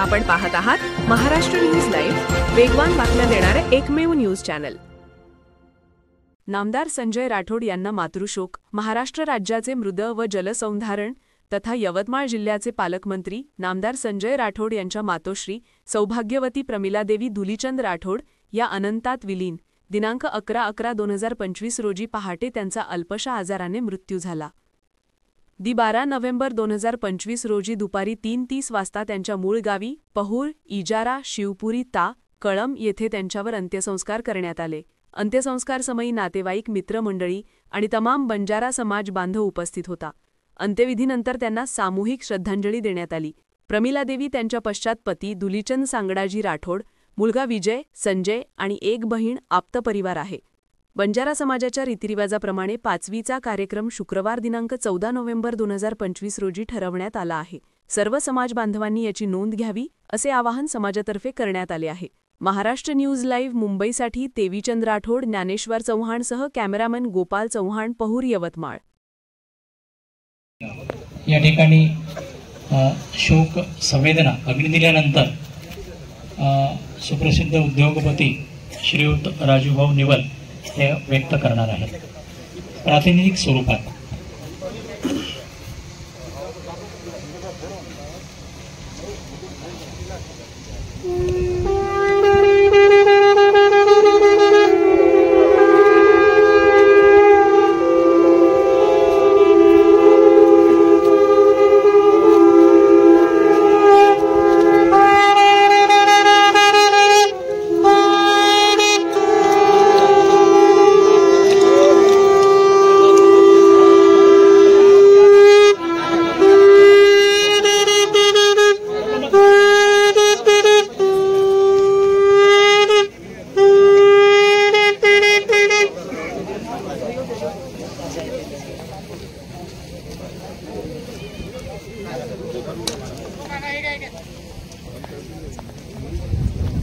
आपण पाहत आहात महाराष्ट्र न्यूज लाईव्ह, वेगवान बातम्या देणारे एकमेव न्यूज चॅनल। नामदार संजय राठोड यांना मातृशोक। महाराष्ट्र राज्याचे मृद व जलसंधारण तथा यवतमाळ जिल्ह्याचे पालकमंत्री नामदार संजय राठोड यांच्या मातोश्री सौभाग्यवती प्रमिलादेवी धुलीचंद राठोड या अनंतात विलीन दिनांक 11/11/2025 रोजी पहाटे त्यांचा अल्पशा आजाराने मृत्यू झाला। 12 नोव्हेंबर 2025 रोजी दुपारी 3:30 वाजता त्यांच्या मूळ गावी पहूर, इजारा, शिवपुरी ता, कळम येथे त्यांच्यावर अंत्यसंस्कार करण्यात आले। अंत्यसंस्कार समयी नातेवाईक, मित्रमंडळी आणि तमाम बंजारा समाज बांधव उपस्थित होता। अंत्यविधीनंतर त्यांना सामूहिक श्रद्धांजली देण्यात आली। प्रमिलादेवी त्यांच्या पश्चात पती धुलीचंद सांगडाजी राठोड, मुलगा विजय, संजय आणि एक बहीण आप्त परिवार आहे। बंजारा समाजाच्या रीतिरिवाजाप्रमाणे 5वीचा कार्यक्रम शुक्रवार दिनांक 14 नोव्हेंबर 2025 रोजी ठरवण्यात आला आहे। सर्व समाज बांधवांनी याची नोंद घ्यावी असे आवाहन समाजातर्फे करण्यात आले आहे। महाराष्ट्र न्यूज लाईव्ह मुंबईसाठी देवीचंद राठोड, ज्ञानेश्वर चव्हाणसह कॅमेरामन गोपाल चव्हाण, पहूर, यवतमाळ। या ठिकाणी शोक संवेदना अग्नी दिल्यानंतर सुप्रसिद्ध उद्योगपती श्रीयुत राजूभाऊ निवल हे व्यक्त करणार आहेत प्रातिनिधिक स्वरूपात।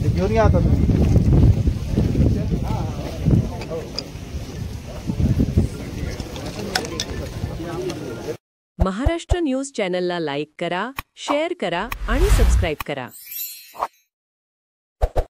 घेऊन या आता तुम्ही। महाराष्ट्र न्यूज चॅनलला लाईक करा, शेअर करा आणि सबस्क्राईब करा।